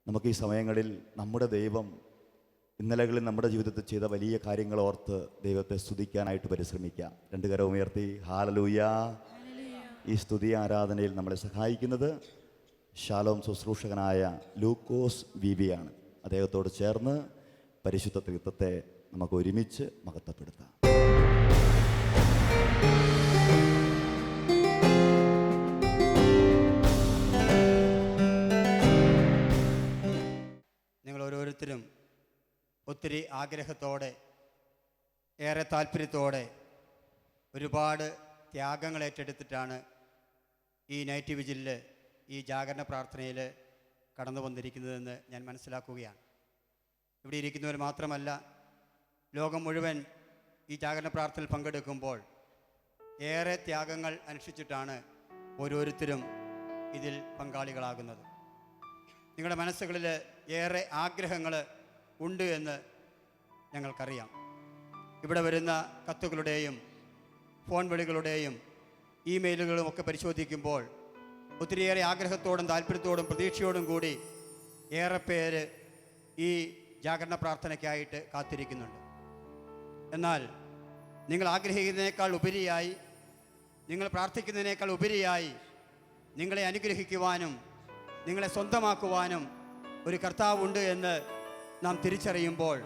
നമുക്ക് ഈ സമയങ്ങളിൽ നമ്മുടെ ദൈവം ഇന്നലകളിൽ നമ്മുടെ ജീവിതത്തിൽ ചെയ്ത വലിയ കാര്യങ്ങൾ ഓർത്ത് ദൈവത്തെ സ്തുതിക്കാനായിട്ട് പരിശ്രമിക്കാം. രണ്ട് കരവും ഉയർത്തി ഹല്ലേലൂയ. ഈ സ്തുതി ആരാധനയിൽ നമ്മളെ സഹായിക്കുന്നത് ശാലോം ശുശ്രൂഷകനായ ലൂക്കോസ് വിവിയാണ്. അദ്ദേഹത്തോട് ചേർന്ന് പരിശുദ്ധ ത്രിത്വത്തെ നമുക്ക് ഒരുമിച്ച് മഹത്വപ്പെടുത്താം. നിങ്ങൾ ഓരോരുത്തരും ഒത്തിരി ആഗ്രഹത്തോടെ, ഏറെ താല്പര്യത്തോടെ, ഒരുപാട് ത്യാഗങ്ങൾ ഏറ്റെടുത്തിട്ടാണ് ഈ നൈറ്റ് വിജിലിൽ, ഈ ജാഗരണ പ്രാർത്ഥനയിൽ കടന്നു വന്നിരിക്കുന്നതെന്ന് ഞാൻ മനസ്സിലാക്കുകയാണ്. ഇവിടെ ഇരിക്കുന്നവർ മാത്രമല്ല, ലോകം മുഴുവൻ ഈ ജാഗരണ പ്രാർത്ഥനയിൽ പങ്കെടുക്കുമ്പോൾ ഏറെ ത്യാഗങ്ങൾ അനുഷ്ഠിച്ചിട്ടാണ് ഓരോരുത്തരും ഇതിൽ പങ്കാളികളാകുന്നത്. നിങ്ങളുടെ മനസ്സുകളിൽ ഏറെ ആഗ്രഹങ്ങൾ ഉണ്ട് എന്ന് ഞങ്ങൾക്കറിയാം. ഇവിടെ വരുന്ന കത്തുകളുടെയും ഫോൺ വിളികളുടെയും ഇമെയിലുകളും ഒക്കെ പരിശോധിക്കുമ്പോൾ ഒത്തിരിയേറെ ആഗ്രഹത്തോടും താല്പര്യത്തോടും പ്രതീക്ഷയോടും കൂടി ഏറെ പേര് ഈ ജാഗരണ പ്രാർത്ഥനയ്ക്കായിട്ട് കാത്തിരിക്കുന്നുണ്ട്. എന്നാൽ നിങ്ങൾ ആഗ്രഹിക്കുന്നതിനേക്കാൾ ഉപരിയായി, നിങ്ങൾ പ്രാർത്ഥിക്കുന്നതിനേക്കാൾ ഉപരിയായി നിങ്ങളെ അനുഗ്രഹിക്കുവാനും നിങ്ങളെ സ്വന്തമാക്കുവാനും ഒരു കർത്താവുണ്ട് എന്ന് നാം തിരിച്ചറിയുമ്പോൾ,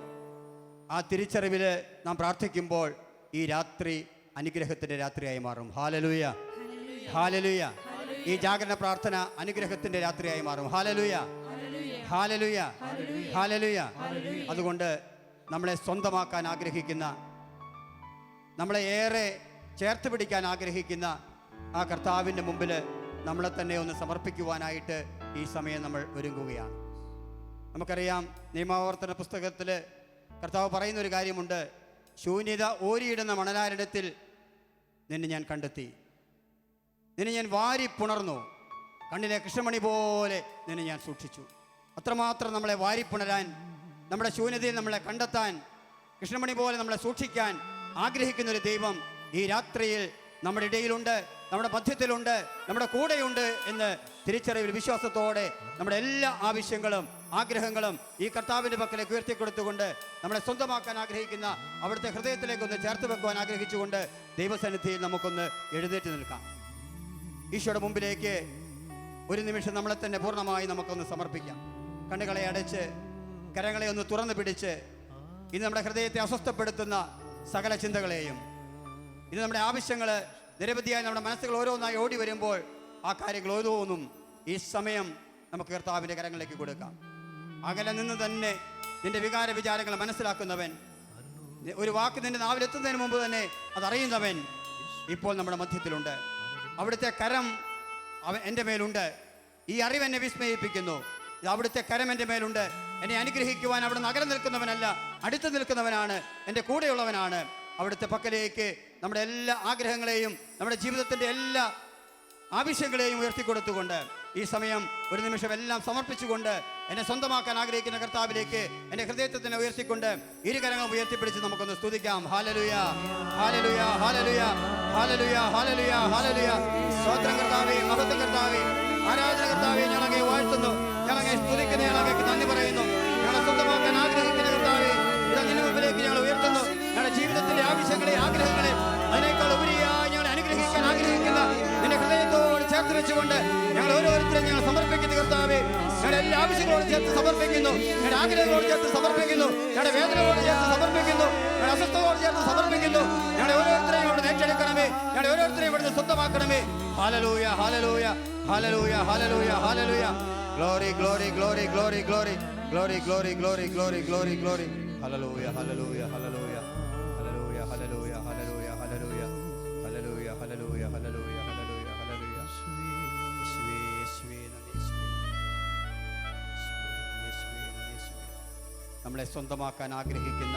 ആ തിരിച്ചറിവിൽ നാം പ്രാർത്ഥിക്കുമ്പോൾ ഈ രാത്രി അനുഗ്രഹത്തിൻ്റെ രാത്രിയായി മാറും. Hallelujah, hallelujah. ഈ ജാഗരണ പ്രാർത്ഥന അനുഗ്രഹത്തിൻ്റെ രാത്രിയായി മാറും. ഹല്ലേലൂയ, ഹല്ലേലൂയ, ഹല്ലേലൂയ. അതുകൊണ്ട് നമ്മളെ സ്വന്തമാക്കാൻ ആഗ്രഹിക്കുന്ന, നമ്മളെ ഏറെ ചേർത്ത് പിടിക്കാൻ ആഗ്രഹിക്കുന്ന ആ കർത്താവിൻ്റെ മുമ്പിൽ നമ്മളെ തന്നെ ഒന്ന് സമർപ്പിക്കുവാനായിട്ട് ഈ സമയം നമ്മൾ ഒരുങ്ങുകയാണ്. നമുക്കറിയാം, നിയമാവർത്തന പുസ്തകത്തിൽ കർത്താവ് പറയുന്നൊരു കാര്യമുണ്ട്. ശൂന്യത ഓരിയിടുന്ന മണലാരണ്യത്തിൽ നിന്നെ ഞാൻ കണ്ടെത്തി, നിന്നെ ഞാൻ വാരി പുണർന്നു, കണ്ണിലെ കൃഷ്ണമണി പോലെ നിന്നെ ഞാൻ സൂക്ഷിച്ചു. അത്രമാത്രം നമ്മളെ വാരിപ്പുണരാൻ, നമ്മുടെ ശൂന്യതയിൽ നമ്മളെ കണ്ടെത്താൻ, കൃഷ്ണമണി പോലെ നമ്മളെ സൂക്ഷിക്കാൻ ആഗ്രഹിക്കുന്നൊരു ദൈവം ഈ രാത്രിയിൽ നമ്മുടെ ഇടയിലുണ്ട്, നമ്മുടെ മധ്യത്തിലുണ്ട്, നമ്മുടെ കൂടെയുണ്ട് എന്ന് തിരിച്ചറിവിൽ വിശ്വാസത്തോടെ നമ്മുടെ എല്ലാ ആവശ്യങ്ങളും ആഗ്രഹങ്ങളും ഈ കർത്താവിൻ്റെ പക്കലേക്ക് ഉയർത്തിക്കൊടുത്തുകൊണ്ട് നമ്മളെ സ്വന്തമാക്കാൻ ആഗ്രഹിക്കുന്ന അവിടുത്തെ ഹൃദയത്തിലേക്കൊന്ന് ചേർത്ത് വെക്കുവാൻ ആഗ്രഹിച്ചുകൊണ്ട് ദൈവസന്നിധിയിൽ നമുക്കൊന്ന് എഴുന്നേറ്റ് നിൽക്കാം. ഈശോയുടെ മുമ്പിലേക്ക് ഒരു നിമിഷം നമ്മളെ തന്നെ പൂർണ്ണമായി നമുക്കൊന്ന് സമർപ്പിക്കാം. കണ്ണുകളെ അടച്ച്, കരങ്ങളെ ഒന്ന് തുറന്നു പിടിച്ച്, ഇന്ന് നമ്മുടെ ഹൃദയത്തെ അസ്വസ്ഥപ്പെടുത്തുന്ന സകല ചിന്തകളെയും, ഇന്ന് നമ്മുടെ ആവശ്യങ്ങൾ നിരവധിയായി നമ്മുടെ മനസ്സുകൾ ഓരോന്നായി ഓടി വരുമ്പോൾ ആ കാര്യങ്ങൾ ഓരോന്നും ഈ സമയം നമുക്ക് കർത്താവിൻ്റെ കരങ്ങളിലേക്ക് കൊടുക്കാം. അകലെ നിന്ന് തന്നെ നിന്റെ വികാര വിചാരങ്ങൾ മനസ്സിലാക്കുന്നവൻ, ഒരു വാക്ക് നിന്റെ നാവിലെത്തുന്നതിന് മുമ്പ് തന്നെ അതറിയുന്നവൻ ഇപ്പോൾ നമ്മുടെ മധ്യത്തിലുണ്ട്. അവിടുത്തെ കരം എൻ്റെ മേലുണ്ട്. ഈ അറിവ് എന്നെ വിസ്മയിപ്പിക്കുന്നു. അവിടുത്തെ കരം എൻ്റെ മേലുണ്ട്. എന്നെ അനുഗ്രഹിക്കുവാൻ അവിടെ അകലെ നിൽക്കുന്നവനല്ല, അടുത്ത് നിൽക്കുന്നവനാണ്, എൻ്റെ കൂടെയുള്ളവനാണ്. അവിടുത്തെ പക്കലേക്ക് നമ്മുടെ എല്ലാ ആഗ്രഹങ്ങളെയും നമ്മുടെ ജീവിതത്തിൻ്റെ എല്ലാ ആവശ്യങ്ങളെയും ഉയർത്തിക്കൊടുത്തുകൊണ്ട് ഈ സമയം ഒരു നിമിഷം എല്ലാം സമർപ്പിച്ചുകൊണ്ട് എന്നെ സ്വന്തമാക്കാൻ ആഗ്രഹിക്കുന്ന കർത്താവിലേക്ക് എൻ്റെ ഹൃദയത്തെ തന്നെ ഉയർത്തിക്കൊണ്ട് ഇരുകരങ്ങളും ഉയർത്തിപ്പിടിച്ച് നമുക്കൊന്ന് സ്തുതിക്കാം. ഹല്ലേലൂയ, ഹല്ലേലൂയ, ഹല്ലേലൂയ, ഹല്ലേലൂയ, ഹല്ലേലൂയ, ഹല്ലേലൂയ. സ്തോത്രം കർത്താവേ, മഹത്വം കർത്താവേ, ആരാധന കർത്താവേ, ഞങ്ങളെ വാഴ്ത്തുന്നു, ഞങ്ങളെ സ്തുതിക്കുന്നു, ഞങ്ങൾക്ക് നന്ദി പറയുന്നു. ഞങ്ങളെ സ്വന്തമാക്കാൻ ആഗ്രഹിക്കുന്ന കർത്താവേ, ഇതാ നിന്റെ മുമ്പിലേക്ക് ഞങ്ങൾ ഉയർത്തുന്നു. ഞങ്ങളുടെ ജീവിതത്തിന്റെ ആവശ്യങ്ങളെ, ആഗ്രഹങ്ങളെ അതിനേക്കാൾ ഉപരിയായി ഞങ്ങളെ അനുഗ്രഹിക്കാൻ ആഗ്രഹിക്കുന്ന നിന്റെ ഹൃദയത്തോട് ചേർത്ത് വെച്ചുകൊണ്ട് ഞങ്ങൾ ഓരോരുത്തരും ഞങ്ങൾ സമർപ്പിക്കുന്നു കർത്താവേ. ഞങ്ങളുടെ എല്ലാ ആവശ്യങ്ങളോട് ചേർത്ത് സമർപ്പിക്കുന്നു, ഞങ്ങളുടെ ആഗ്രഹങ്ങളോട് ചേർത്ത് സമർപ്പിക്കുന്നു, ഞങ്ങളുടെ വേദനകളോട് ചേർത്ത് സമർപ്പിക്കുന്നു, ഞങ്ങളുടെ അസ്വസ്ഥതയോട് ചേർത്ത് സമർപ്പിക്കുന്നു. ഞങ്ങളെ ഓരോരുത്തരെയും ഇവിടുന്ന് ഏറ്റെടുക്കണമേ, ഞങ്ങളെ ഓരോരുത്തരെയും ഇവിടുന്ന് സ്വന്തമാക്കണമേ. ഹല്ലേലൂയ, ഹല്ലേലൂയ, ഹല്ലേലൂയ, ഹല്ലേലൂയ, ഹല്ലേലൂയ. Glory, glory, glory, glory, glory, glory, glory, glory, glory, glory, glory. ഹല്ലേലൂയ, ഹല്ലേലൂയ, ഹല്ലേലൂയ, ഹല്ലേലൂയ, ഹല്ലേലൂയ, ഹല്ലേലൂയ, ഹല്ലേലൂയ, ഹല്ലേലൂയ, ഹല്ലേലൂയ, ഹല്ലേലൂയ, ഹല്ലേലൂയ, ഹല്ലേലൂയ. യേശുവേ, യേശുവേ, നന്ദി യേശുവേ, യേശുവേ, നന്ദി യേശുവേ. നമ്മളെ സ്വന്തമാക്കാൻ ആഗ്രഹിക്കുന്ന,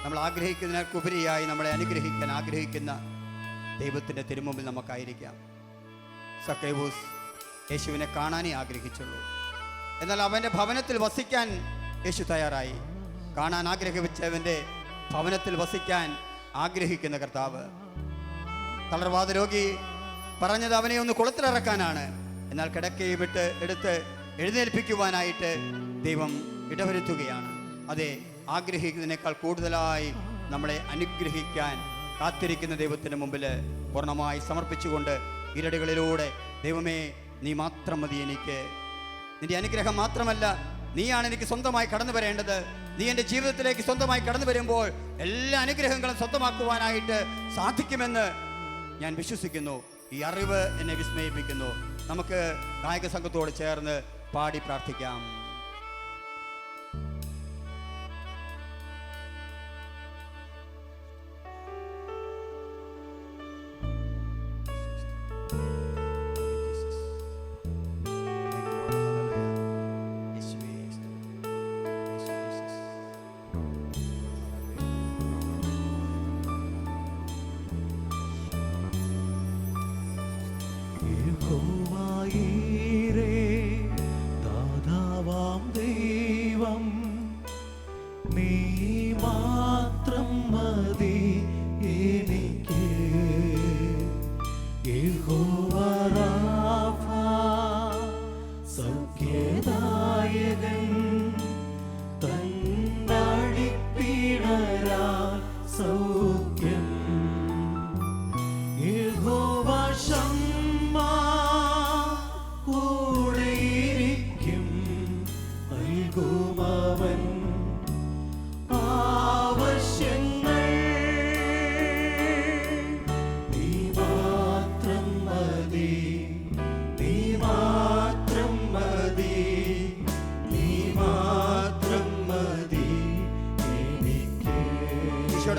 നമ്മൾ ആഗ്രഹിക്കുന്നതിനേക്കുപരിയായി നമ്മളെ അനുഗ്രഹിക്കാൻ ആഗ്രഹിക്കുന്ന ദൈവത്തിൻ്റെ തിരുമുമ്പിൽ നമുക്കായിരിക്കാം. സക്കൈവൂസ് യേശുവിനെ കാണാനേ ആഗ്രഹിച്ചുള്ളൂ. എന്നാൽ അവൻ്റെ ഭവനത്തിൽ വസിക്കാൻ യേശു തയ്യാറായി. കാണാൻ ആഗ്രഹിച്ചവൻ്റെ ഭവനത്തിൽ വസിക്കാൻ ആഗ്രഹിക്കുന്ന കർത്താവ്. തളർവാദ രോഗി പറഞ്ഞത് അവനെ ഒന്ന് കുളത്തിലിറക്കാനാണ്. എന്നാൽ കിടക്കയും എടുത്ത് എഴുന്നേൽപ്പിക്കുവാനായിട്ട് ദൈവം ഇടവരുത്തുകയാണ്. അതെ, ആഗ്രഹിക്കുന്നതിനേക്കാൾ കൂടുതലായി നമ്മളെ അനുഗ്രഹിക്കാൻ കാത്തിരിക്കുന്ന ദൈവത്തിന് മുമ്പിൽ പൂർണ്ണമായി സമർപ്പിച്ചുകൊണ്ട് ഇരടുകളിലൂടെ, ദൈവമേ നീ മാത്രം മതി എനിക്ക്, നിന്റെ അനുഗ്രഹം മാത്രമല്ല, നീയാണ് എനിക്ക് സ്വന്തമായി കടന്നു വരേണ്ടത്. നീ എൻ്റെ ജീവിതത്തിലേക്ക് സ്വന്തമായി കടന്നു വരുമ്പോൾ എല്ലാ അനുഗ്രഹങ്ങളും സ്വന്തമാക്കുവാനായിട്ട് സാധിക്കുമെന്ന് ഞാൻ വിശ്വസിക്കുന്നു. ഈ അറിവ് എന്നെ വിസ്മയിപ്പിക്കുന്നു. നമുക്ക് ഗായക സംഘത്തോട് ചേർന്ന് പാടി പ്രാർത്ഥിക്കാം.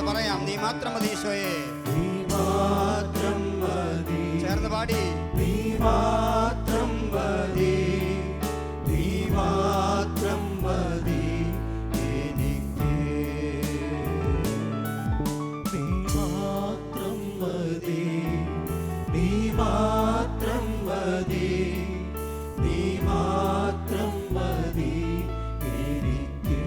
പറയാം, നീ മാത്രം മതി ഈശോയെ. ചേർന്ന് പാടി, നീ മാത്രം മതി, നീ മാത്രം മതി എനിക്ക്, നീ മാത്രം മതി, നീ മാത്രം മതി, നീ മാത്രം മതി എനിക്ക്.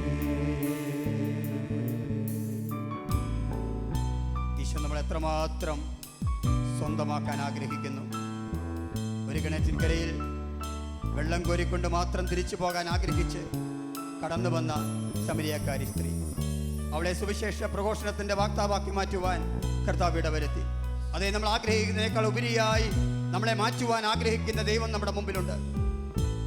ഈശോ നമ്മൾ എത്രമാത്രം സ്വന്തമാക്കാൻ ആഗ്രഹിക്കുന്നു. ഒരു കിണറ്റിൻകരയിൽ വെള്ളം കോരിക്കൊണ്ട് മാത്രം തിരിച്ചു പോകാൻ ആഗ്രഹിച്ച് കടന്നു വന്ന സമരിയക്കാരി സ്ത്രീ, അവളെ സുവിശേഷ പ്രഘോഷണത്തിൻ്റെ വാക്താവാക്കി മാറ്റുവാൻ കർത്താവ് ഇടവരുത്തി. അതേ, നമ്മൾ ആഗ്രഹിക്കുന്നതിനേക്കാൾ ഉപരിയായി നമ്മളെ മാറ്റുവാൻ ആഗ്രഹിക്കുന്ന ദൈവം നമ്മുടെ മുമ്പിലുണ്ട്.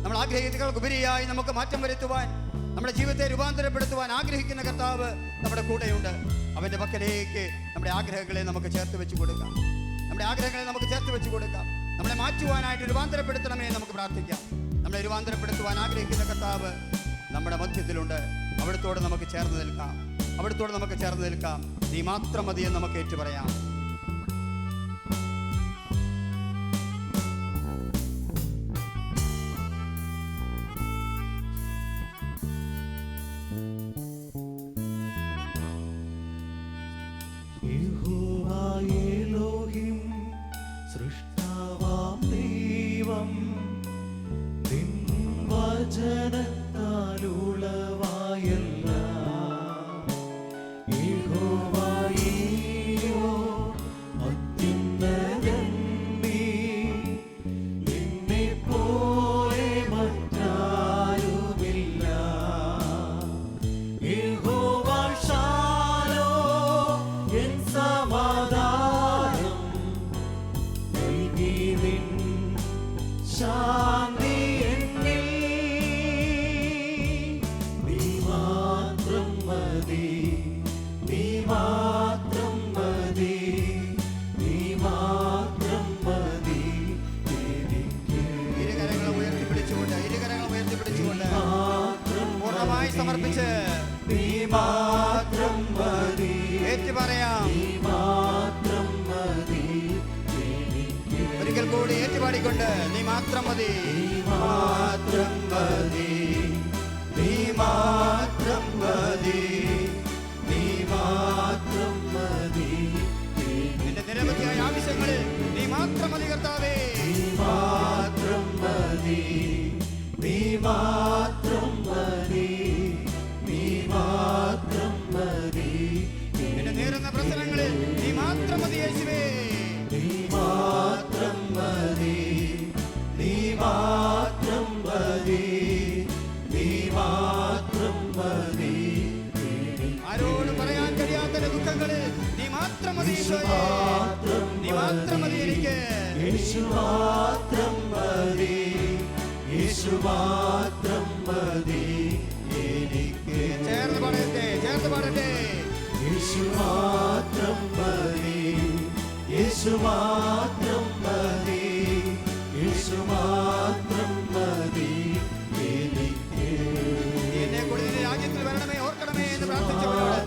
നമ്മൾ ആഗ്രഹിക്കുന്നതിനേക്കാൾ ഉപരിയായി നമുക്ക് മാറ്റം വരുത്തുവാൻ, നമ്മുടെ ജീവിതത്തെ രൂപാന്തരപ്പെടുത്തുവാൻ ആഗ്രഹിക്കുന്ന കർത്താവ് നമ്മുടെ കൂടെയുണ്ട്. അവൻ്റെ പക്കലേക്ക് നമ്മുടെ ആഗ്രഹങ്ങളെ നമുക്ക് ചേർത്ത് വെച്ച് കൊടുക്കാം. നമ്മുടെ ആഗ്രഹങ്ങളെ നമുക്ക് ചേർത്ത് വെച്ച് കൊടുക്കാം. നമ്മളെ മാറ്റുവാനായിട്ട് രൂപാന്തരപ്പെടുത്തണമേ നമുക്ക് പ്രാർത്ഥിക്കാം. നമ്മളെ രൂപാന്തരപ്പെടുത്തുവാൻ ആഗ്രഹിക്കുന്ന കർത്താവ് നമ്മുടെ മധ്യത്തിലുണ്ട്. അവിടുത്തോട് നമുക്ക് ചേർന്ന് നിൽക്കാം. അവിടുത്തോട് നമുക്ക് ചേർന്ന് നിൽക്കാം. നീ മാത്രം മതിയെന്ന് നമുക്ക് ഏറ്റുപറയാം. സമർപ്പിച്ച് നീ മാത്രം മതി, ഏറ്റു പറയാം. ഒരിക്കൽ കൂടി ഏറ്റുപാടിക്കൊണ്ട് നീ മാത്രം മതി, മാത്രം മതി, നീ മാത്രം മതി, നീ മാത്രം മതി. നിന്റെ നിരവധിയായ ആവശ്യങ്ങളിൽ നീ മാത്രം മതി കർത്താവേ, മാത്രം മതി, നീ മാത്രം മതി, നീ മാത്രം മതി. നിന്റെ നേരുന്ന പ്രശ്നങ്ങളിൽ നീ മാത്രം മതി യേശുവേ, നീ മാത്രം മതി, നീ മാത്രം മതി. മാത്രം മതി, യേശു മാത്രം മതി എനിക്ക്. ചേർന്ന് പാടട്ടെ, ചേർന്ന് പാടട്ടെ. യേശു മാത്രം മതി, യേശു മാത്രം മതി, യേശു മാത്രം മതി എനിക്ക്. എന്നെ കൂടി നിന്റെ രാജ്യത്തിൽ വരണമേ, ഓർക്കണമേ എന്ന് പ്രാർത്ഥിച്ചവരോട്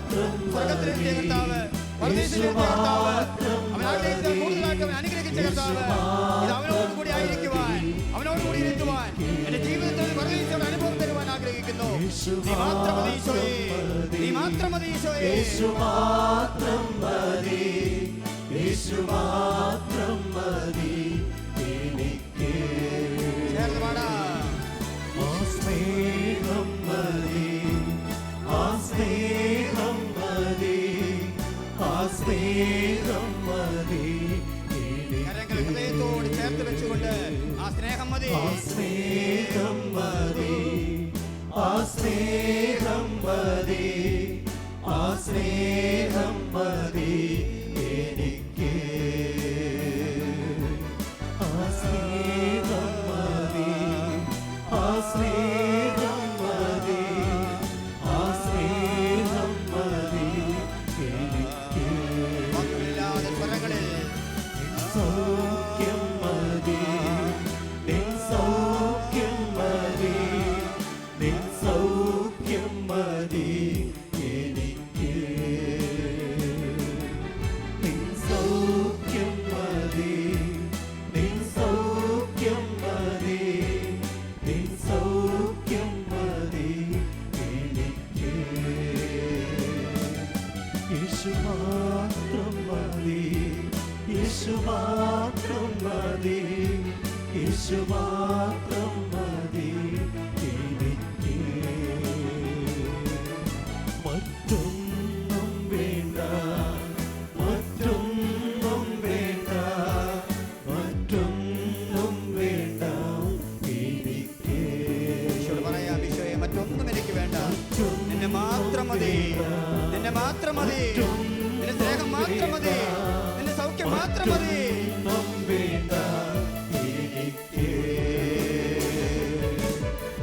സ്വർഗ്ഗത്തിലെത്തിയ കർത്താവ്, പരദേശിലെത്തിയ കർത്താവ്, അവൻ ആഗ്രഹിച്ച കൂടുതലായിട്ട് അവൻ അനുഗ്രഹിച്ച കർത്താവ്, ഇത് അവനോട് കൂടി ആയിരിക്കുവാൻ, അവനോട് കൂടി ഇരുത്തുവാൻ, എന്റെ ജീവിതത്തിൽ പരദേശിയുടെ അനുഭവം തരുവാൻ ആഗ്രഹിക്കുന്നു. നീ മാത്രം മതി ഈശോയേ, നീ മാത്രം മതി ഈശോയേ. യേശു മാത്രം മതി, യേശു മാത്രം മതി എനിക്ക്. ചേർന്ന് പാടാം. ആ സ്നേഹം മതി, ആ സ്നേഹം മതി, ആ സ്നേഹം മതി കരങ്ങൾ ഹൃദയത്തോട് ചേർത്ത് വെച്ചുകൊണ്ട് ആ സ്നേഹം മതി, ആ സ്നേഹം മതി, ആ സ്നേഹം മതി, ആ സ്നേഹം മതി എനിക്ക്. ആ സ്നേഹം മതി, ആ സ്നേഹം മതി, ആ സ്നേഹം മതി എനിക്ക്. വാക്കുകളില്ലാതെ സ്വരങ്ങളിൽ സൗഖ്യം മതി, നിൻ സൗഖ്യം മതി, നിൻ സൗഖ്യം മതി എനിക്ക്. നിൻ സൗഖ്യം മതി, നിൻ സൗഖ്യം മതി, നിൻ സൗഖ്യം മതി എനിക്ക്. യേശു മാത്രം മതി, യേശു മാത്രം മതി, യേശു മാത്രം മതി എനിക്ക്. മറ്റൊന്നും വേണ്ട, മറ്റൊന്നും വേണ്ട, മറ്റൊന്നും വേണ്ട എനിക്ക്. ഈശോയോട് പറയാം, ഈശോയെ മറ്റൊന്നും എനിക്ക് വേണ്ട, നിന്നെ മാത്രം മതി, നിന്നെ മാത്രം മതി, നിന്റെ സ്നേഹം മാത്രം മതി, നിന്റെ സൗഖ്യം മാത്രം മതി. ഒന്നും വേണ്ട എനിക്ക്.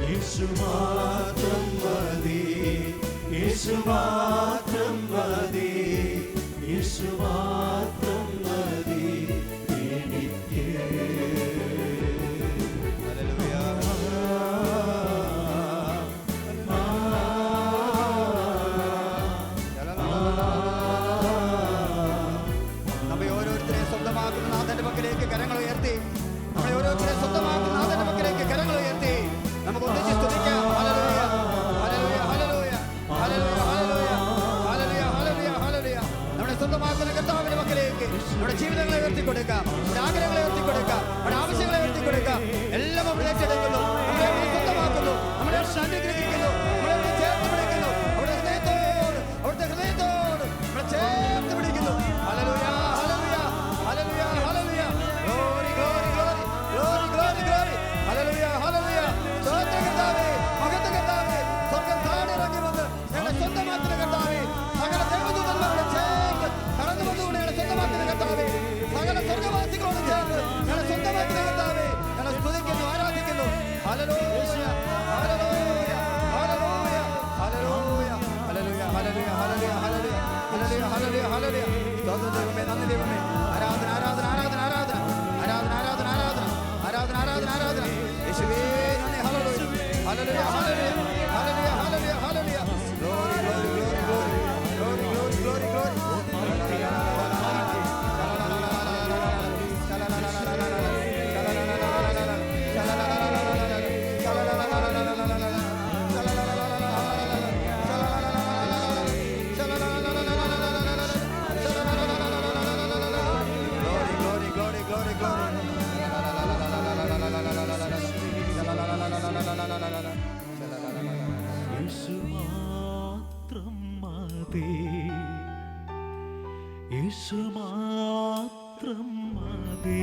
യേശു മാത്രം മതി, യേശു മാത്രം മതി, യേശു മാത്രം മതി എനിക്ക്. നമ്മെ ഓരോരുത്തരെയും സ്വന്തമാക്കുന്ന നാഥന്റെ പക്കലേക്ക് കരങ്ങൾ ഉയർത്തി, നമ്മളെ ഓരോരുത്തരെയും സ്വന്തമാക്കുന്ന നാഥന്റെ പക്കലേക്ക് കരങ്ങൾ ഉയർത്തി നമുക്ക് ഒന്നിച്ച് സ്തുതിക്കാം. ഹല്ലേലൂയ, ഹല്ലേലൂയ, ഹല്ലേലൂയ, ഹല്ലേലൂയ, ഹല്ലേലൂയ, ഹല്ലേലൂയ, ഹല്ലേലൂയ, ഹല്ലേലൂയ. നമ്മുടെ സ്വന്തമാക്കുന്ന കർത്താവിന്റെ പക്കലേക്ക് നമ്മുടെ ജീവിതങ്ങളെ ഉയർത്തി കൊടുക്കാം, നമ്മുടെ ആഗ്രഹങ്ങളെ ഉയർത്തി കൊടുക്കാം, നമ്മുടെ ആവശ്യങ്ങളെ ഉയർത്തി കൊടുക്കാം. എല്ലാം നമ്മൾ ഏറ്റെടുക്കുന്നു, നമ്മളെ സ്വന്തമാക്കുന്നു, നമ്മളെ അനുഗ്രഹിക്കുന്നു, നമ്മളെ ചേർത്ത് പിടിക്കുന്നു, നമ്മുടെ ഹൃദയത്തോട്, അവിടുത്തെ ഹൃദയത്തോട് നമ്മളെ ചേർത്ത് പിടിക്കുന്നു. ഹല്ലേലൂയ, ഹല്ലേലൂയ, ഹല്ലേലൂയ, ഹല്ലേലൂയ. Glory, glory, glory, glory, glory, glory. ഹല്ലേലൂയ, ഹല്ലേലൂയ. സ്തോത്രം കർത്താവേ, മഹത്വം കർത്താവേ. സ്വർഗ്ഗം താഴെ ഇറങ്ങി വന്ന് ഞങ്ങളെ സ്വന്തമാക്കുന്ന കർത്താവേ, സകല ദേവദൂതന്മാരുടെ ചേർന്ന് കടന്നു വന്നുകൊണ്ട് ഞങ്ങളെ സ്വന്തമാക്കുന്ന കർത്താവേ, സകല സ്വർഗ്ഗവാസികളോട് ചേർന്ന് ഞങ്ങളെ സ്വന്തമാക്കുന്ന കർത്താവേ, ഞങ്ങളെ സ്തുതിക്കുന്നു, ആരാധിക്കുന്നു. ഹല്ലേലൂയ, ഹല്ലേലൂയ, ഹല്ലേലൂയ, ഹല്ലേലൂയ, ഹല്ലേലൂയ, ഹല്ലേലൂയ, ഹല്ലേലൂയ, ഹല്ലേലൂയ, ഹല്ലേലൂയ, ഹല്ലേലൂയ, ഹല്ലേലൂയ. സ്തോത്രം ദൈവമേ, നന്ദി ദൈവമേ. ആരാധന, ആരാധന, ആരാധന, ആരാധന, ആരാധന, ആരാധന, ആരാധന, ആരാധന, ആരാധന, ആരാധന. യേശുവേ നന്ദി. ഹല്ലേലൂയ, ഹല്ലേലൂയ, ഹല്ലേലൂയ, ഹല്ലേലൂയ, ഹല്ലേലൂയ, ഹല്ലേലൂയ. Glory, glory, glory, glory, glory, glory, glory, glory. Yesu മാത്രം മതി, യേശു മാത്രം മതി,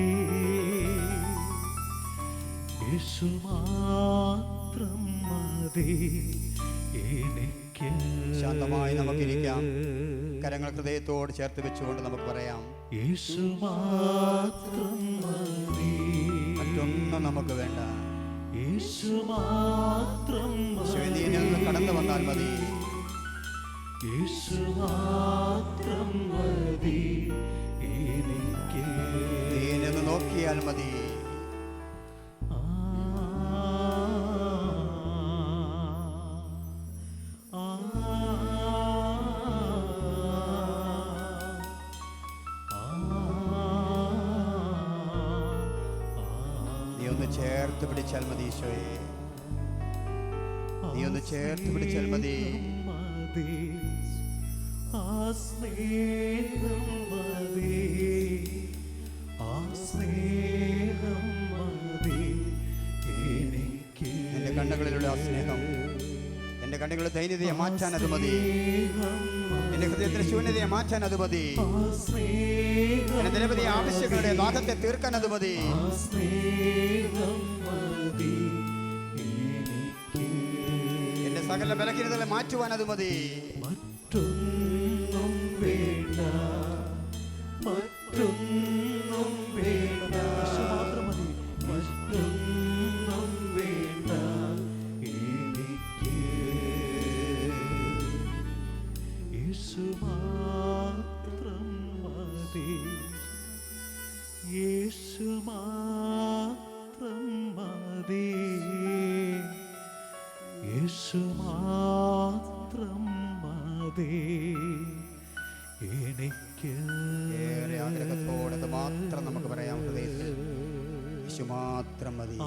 യേശു മാത്രം മതി എനിക്ക്. ശാന്തമായി നമുക്കിരിക്കാം. കരങ്ങൾ ഹൃദയത്തോട് ചേർത്ത് വെച്ചുകൊണ്ട് നമുക്ക് പറയാം, യേശു മാത്രം മതി. മറ്റൊന്നും നമുക്ക് വേണ്ട. യേശു മാത്രം യേശുവേ, നീ എന്നിൽ നിന്ന് കടന്നു വന്നാൽ മതി. യേശു മാത്രം മതി എനിക്ക്. നീ എന്നെ ഒന്ന് നോക്കിയാൽ മതി. നീ ഒന്ന് ചേർത്ത് പിടിച്ചാൽ മതി ഈശോയെ. നീ ഒന്ന് ചേർത്ത് പിടിച്ചാൽ മതി. മതി ആ സ്നേഹം മതി, ആ സ്നേഹം മതി എനിക്ക്. എൻ്റെ കണ്ണുകളിലുള്ള ആ സ്നേഹം, എൻ്റെ കണ്ണുകളുടെ ദൈന്യതയെ മാറ്റാൻ അത് മതി. എൻ്റെ ഹൃദയത്തിലെ ശൂന്യതയെ മാറ്റാൻ അത് മതി. എൻ്റെ നിരവധി ആവശ്യങ്ങളുടെ ദാഹത്തെ തീർക്കാൻ അത് മതി. എൻ്റെ സകല ബലഹീനതകളെ മാറ്റുവാൻ അത് മതി. മറ്റൊന്നും വേണ്ട, മറ്റൊന്നും വേണ്ട, മറ്റൊന്നും വേണ്ട എനിക്ക്. യേശു മാത്രം മതി, യേശു മാത്രം മതി, യേശു മാത്രം മതി എനിക്ക്. ഏറെ ആഗ്രഹത്തോടെ അത് മാത്രം നമുക്ക് പറയാം ഹൃദയത്തിൽ. യേശു മാത്രം മതി.